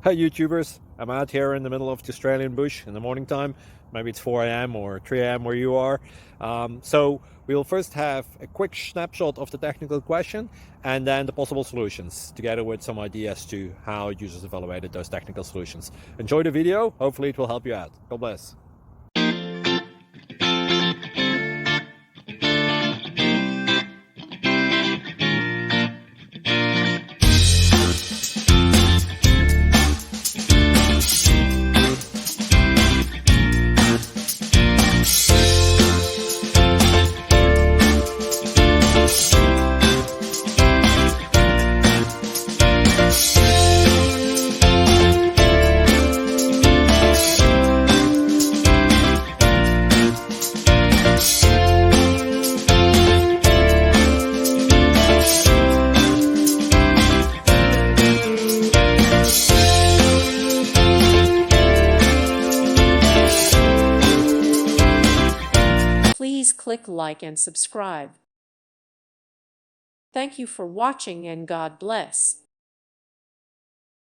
Hi YouTubers, I'm out here in the middle of the Australian bush in the morning time. Maybe it's 4 a.m. or 3 a.m. where you are. So we'll first have a quick snapshot of the technical question and then the possible solutions, together with some ideas to how users evaluated those technical solutions. Enjoy the video, hopefully it will help you out. God bless. Please click like and subscribe. Thank you for watching and God bless.